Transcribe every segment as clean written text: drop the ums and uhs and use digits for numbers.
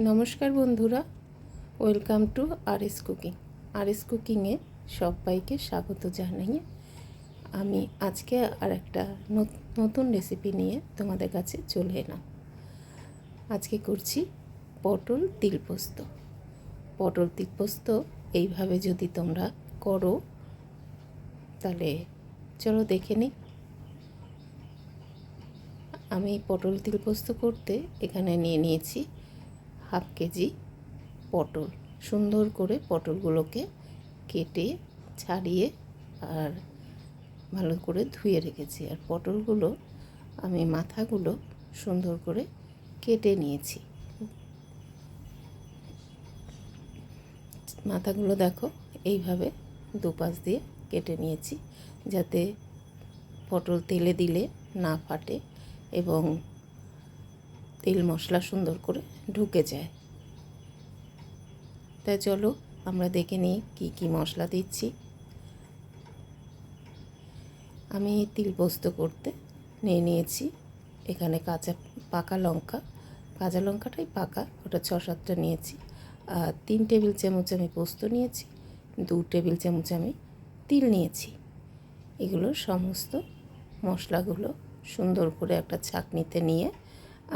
নমস্কার বন্ধুরা, welcome to RS cooking. RS কুকিংয়ে সবাইকে স্বাগত জানিয়ে আমি আজকে আর একটা নতুন রেসিপি নিয়ে তোমাদের কাছে চলে এলাম। আজকে করছি পটল তিল পোস্ত। পটল তিল পোস্ত এইভাবে যদি তোমরা করো তাহলে চলো দেখে নিই। আমি পটল তিল পোস্ত করতে এখানে নিয়ে নিয়েছি হাফ কেজি পটল। সুন্দর করে পটলগুলোকে কেটে ছাড়িয়ে আর ভালো করে ধুয়ে রেখেছি। আর পটলগুলো আমি মাথাগুলো সুন্দর করে কেটে নিয়েছি। মাথাগুলো দেখো এইভাবে দুপাশ দিয়ে কেটে নিয়েছি, যাতে পটল তেলে দিলে না ফাটে এবং তেল মশলা সুন্দর করে ঢুকে যায়। তাই চলো আমরা দেখে নিই কী কী মশলা দিচ্ছি। আমি তিল পোস্ত করতে নিয়ে নিয়েছি এখানে পাকা লঙ্কা, কাঁচা লঙ্কাটাই পাকা, ওটা 6-7টা নিয়েছি। আর 3 টেবিল চামচ আমি পোস্ত নিয়েছি, 2 টেবিল চামচ আমি তিল নিয়েছি। এগুলো সমস্ত মশলাগুলো সুন্দর করে একটা ছাঁকনিতে নিয়ে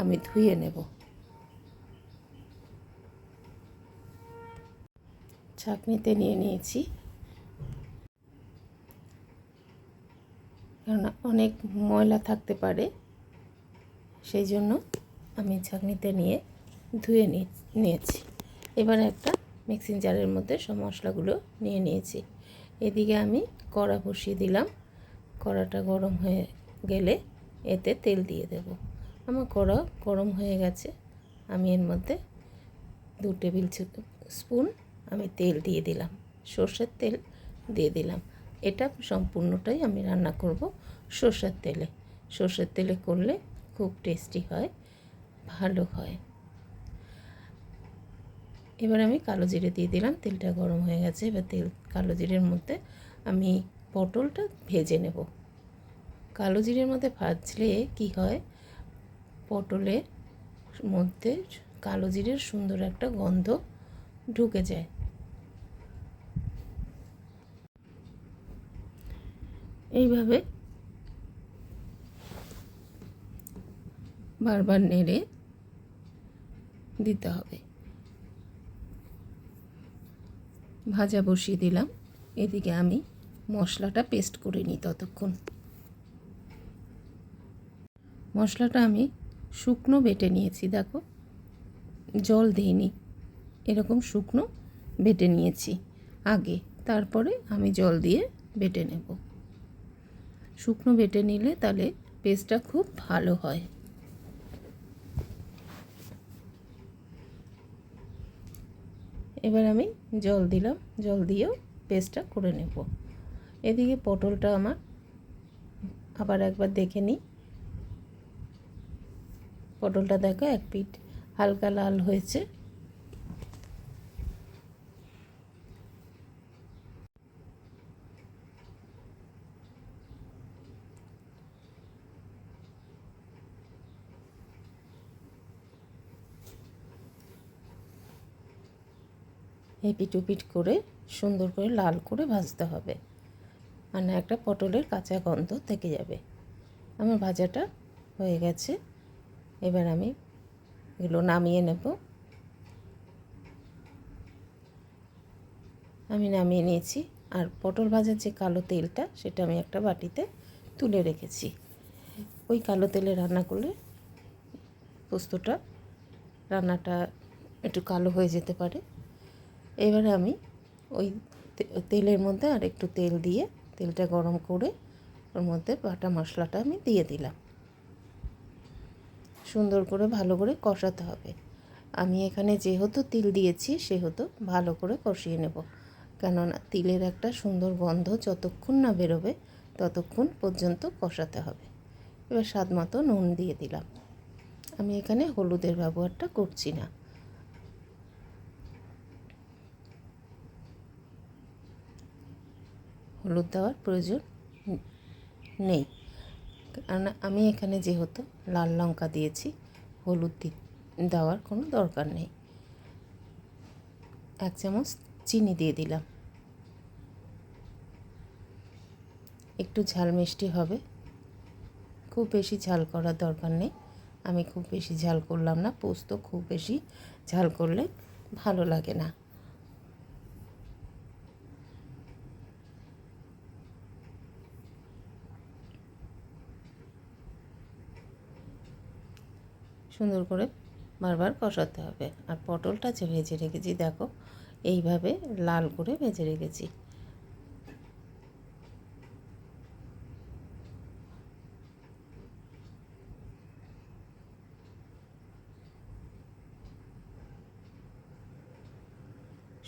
আমি ধুয়ে নেব। ছাঁকনিতে নিয়ে নিয়েছি, কারণ অনেক ময়লা থাকতে পারে, সেই জন্য আমি ছাঁকনিতে নিয়ে ধুয়ে নিয়েছি। এবার একটা মিক্সিং জারের মধ্যে সব মশলাগুলো নিয়ে নিয়েছি। এদিকে আমি কড়া বসিয়ে দিলাম। কড়াটা গরম হয়ে গেলে এতে তেল দিয়ে দেব। আমার কড়া গরম হয়ে গেছে। আমি এর মধ্যে 2 টেবিল স্পুন আমি তেল দিয়ে দিলাম, সর্ষের তেল দিয়ে দিলাম। এটা সম্পূর্ণটাই আমি রান্না করব সর্ষের তেলে। সর্ষের তেলে করলে খুব টেস্টি হয়, ভালো হয়। এবার আমি কালো জিরে দিয়ে দিলাম। তেলটা গরম হয়ে গেছে। এবার কালো জিরের মধ্যে আমি পটলটা ভেজে নেব। কালো জিরের মধ্যে ভাজলে কি হয়, পটলের মধ্যে কালো জিরের সুন্দর একটা গন্ধ ঢুকে যায়। এইভাবে বারবার নেড়ে দিতে হবে। ভাজা বসিয়ে দিলাম। এদিকে আমি মশলাটা পেস্ট করে নিই ততক্ষণ। মশলাটা আমি শুকনো বেটে নিয়েছি, দেখো জল দিইনি, এরকম শুকনো বেটে নিয়েছি আগে, তারপরে আমি জল দিয়ে বেটে নেব। শুকনো বেটে নিলে তাহলে পেস্টটা খুব ভালো হয়। এবার আমি জল দিলাম, জল দিয়েও পেস্টটা করে নেব। এদিকে পটলটা আমার আবার একবার দেখে নিই। পটলটা দেখো এক পিঠ হালকা লাল হয়েছে। এপিট ওপিট করে সুন্দর করে লাল করে ভাজতে হবে, আর না একটা পটলের কাঁচা গন্ধ থেকে যাবে। আমার ভাজাটা হয়ে গেছে। এবার আমি এগুলো নামিয়ে নেব। আমি নামিয়ে নিয়েছি। আর পটল ভাজার যে কালো তেলটা, সেটা আমি একটা বাটিতে তুলে রেখেছি। ওই কালো তেলে রান্না করলে পোস্তটা রান্নাটা একটু কালো হয়ে যেতে পারে। এবারে আমি ওই তেলের মধ্যে আর একটু তেল দিয়ে, তেলটা গরম করে ওর মধ্যে বাটা মশলাটা আমি দিয়ে দিলাম। সুন্দর করে ভালো করে কষাতে হবে। আমি এখানে যেহেতু তিল দিয়েছি সেহেতু ভালো করে কষিয়ে নেব, কেননা তিলের একটা সুন্দর গন্ধ যতক্ষণ না বেরোবে ততক্ষণ পর্যন্ত কষাতে হবে। এবার স্বাদ মতো নুন দিয়ে দিলাম। আমি এখানে হলুদের ব্যবহারটা করছি না। হলুদ দেওয়ার প্রয়োজন নেই, কারণ আমি এখানে যেহেতু লাল লঙ্কা দিয়েছি, হলুদ দেওয়ার কোনো দরকার নেই। 1 চামচ চিনি দিয়ে দিলাম। একটু ঝাল মিষ্টি হবে, খুব বেশি ঝাল করার দরকার নেই। আমি খুব বেশি ঝাল করলাম না, পোস্ত খুব বেশি ঝাল করলে ভালো লাগে না। সুন্দর করে বারবার কষাতে হবে। আর পটলটা যে ভেজে রেখেছি দেখো, এইভাবে লাল করে ভেজে রেখেছি।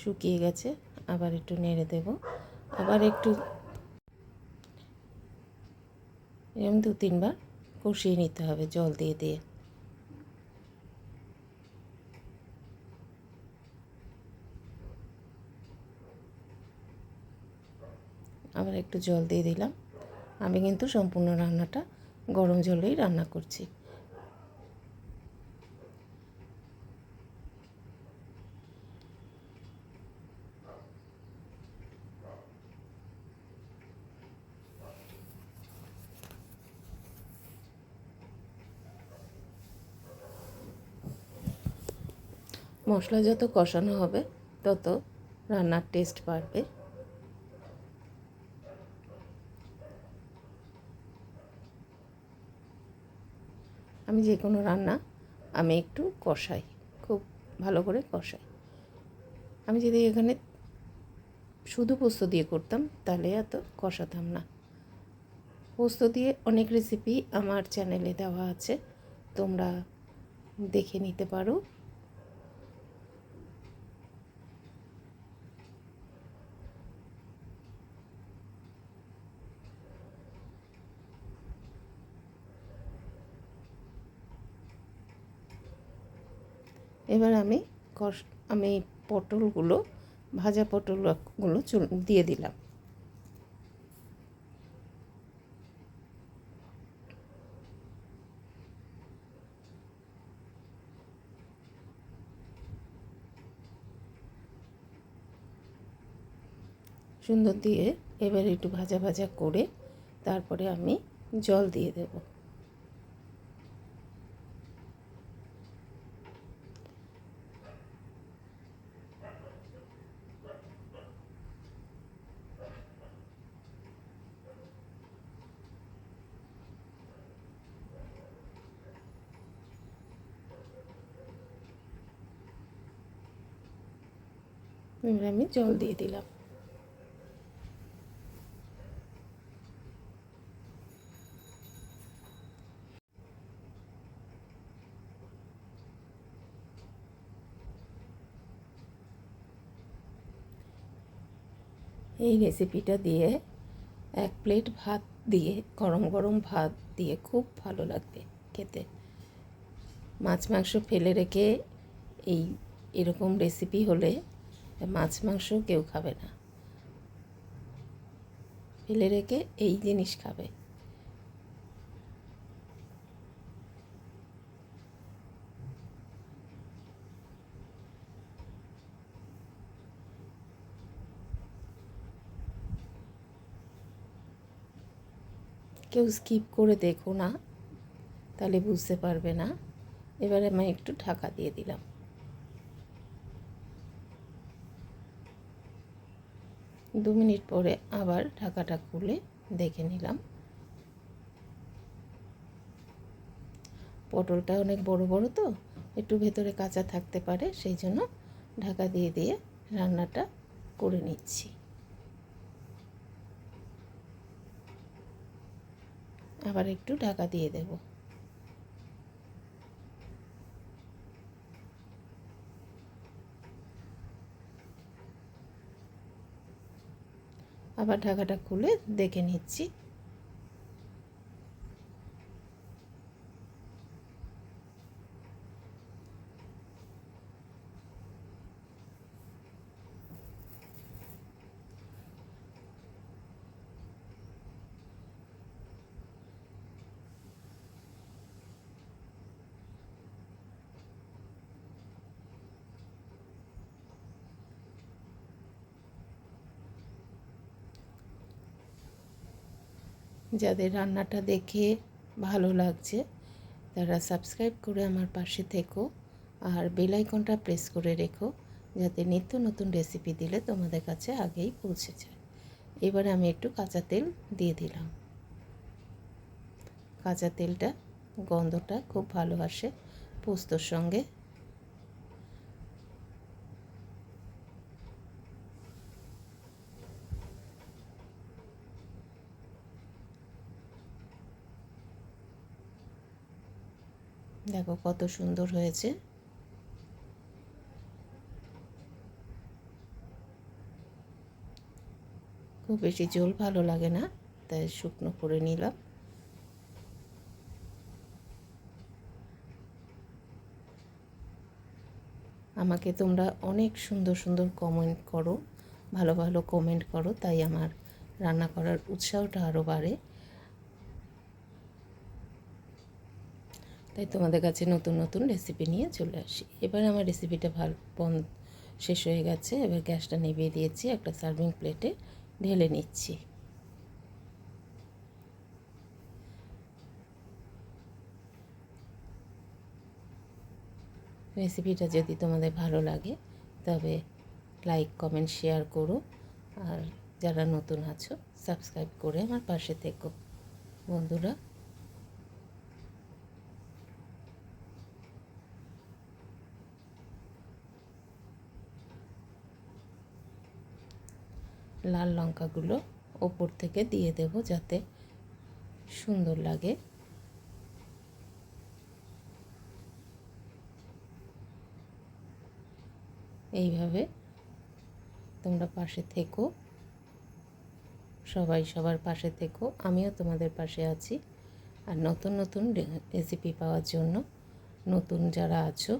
শুকিয়ে গেছে, আবার একটু নেড়ে দেব। আবার একটু এরকম 2-3 বার কষিয়ে নিতে হবে জল দিয়ে দিয়ে। আবার একটু জল দিয়ে দিলাম। আমি কিন্তু সম্পূর্ণ রান্নাটা গরম জলেই রান্না করছি। মশলা যত কষানো হবে তত রান্নার টেস্ট বাড়বে। আমি যে কোনো রান্না আমি একটু কষাই, খুব ভালো করে কষাই। আমি যদি এখানে শুধু পোস্ত দিয়ে করতাম তাহলে এত কষাতাম না। পোস্ত দিয়ে অনেক রেসিপি আমার চ্যানেলে দেওয়া আছে, তোমরা দেখে নিতে পারো। এবার আমি পটলগুলো, ভাজা পটলগুলো দিয়ে দিলাম। সুন্দর দিয়ে এবার একটু ভাজা ভাজা করে তারপরে আমি জল দিয়ে দেব। এবার আমি জল দিয়ে দিলাম। এই রেসিপিটা দিয়ে 1 প্লেট ভাত দিয়ে, গরম গরম ভাত দিয়ে খুব ভালো লাগবে খেতে। মাছ মাংস ফেলে রেখে এরকম রেসিপি হলে মাছ মাংস কেউ খাবে না, ফেলে রেখে এই জিনিস খাবে। কেউ স্কিপ করে দেখো না, তাহলে বুঝতে পারবে না। এবারে আমি একটু ঢাকা দিয়ে দিলাম। 2 মিনিট পরে আবার ঢাকাটা খুলে দেখে নিলাম। পটলটা অনেক বড় বড় তো একটু ভেতরে কাঁচা থাকতে পারে, সেই জন্য ঢাকা দিয়ে দিয়ে রান্নাটা করে নিচ্ছি। আবার একটু ঢাকা দিয়ে দেব। আবার ঢাকাটা খুলে দেখে নিচ্ছি। যাদের রান্নাটা দেখে ভালো লাগছে তারা সাবস্ক্রাইব করে আমার পাশে থেকো আর বেল আইকনটা প্রেস করে রেখো, যাতে নিত্য নতুন রেসিপি দিলে তোমাদের কাছে আগেই পৌঁছে যায়। এবারে আমি একটু কাঁচা তেল দিয়ে দিলাম। কাঁচা তেলটা গন্ধটা খুব ভালো আসে পোস্তর সঙ্গে। দেখো কত সুন্দর হয়েছে। খুব বেশি ঝোল ভালো লাগে না, তাই শুকনো করে নিলাম। আমাকে তোমরা অনেক সুন্দর সুন্দর কমেন্ট করো, ভালো ভালো কমেন্ট করো, তাই আমার রান্না করার উৎসাহটা আরও বাড়ে। তাই তোমাদের কাছে নতুন নতুন রেসিপি নিয়ে চলে আসি। এবার আমার রেসিপিটা শেষ হয়ে গেছে। এবার গ্যাসটা নিভিয়ে দিয়েছি, একটা সার্ভিং প্লেটে ঢেলে নিচ্ছি। রেসিপিটা যদি তোমাদের ভালো লাগে তবে লাইক কমেন্ট শেয়ার করো, আর যারা নতুন আছো সাবস্ক্রাইব করে আমার পাশে থেকো বন্ধুরা। লাল লঙ্কাগুলো ওপর থেকে দিয়ে দেব যাতে সুন্দর লাগে। এইভাবে তোমরা পাশে থেকো, সবাই সবার পাশে থেকো, আমিও তোমাদের পাশে আছি। আর নতুন নতুন রেসিপি পাওয়ার জন্য নতুন যারা আছো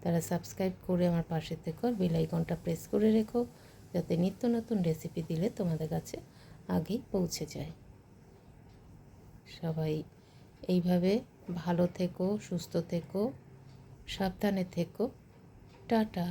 তারা সাবস্ক্রাইব করে আমার পাশে থেকো, আর বেল আইকনটা প্রেস করে রেখো, যাতে নিত্য নতুন রেসিপি দিলে তোমাদের কাছে আগেই পৌঁছে যায়। সবাই এইভাবে ভালো থেকো, সুস্থ থেকো, সাবধানে থেকো। টাটা।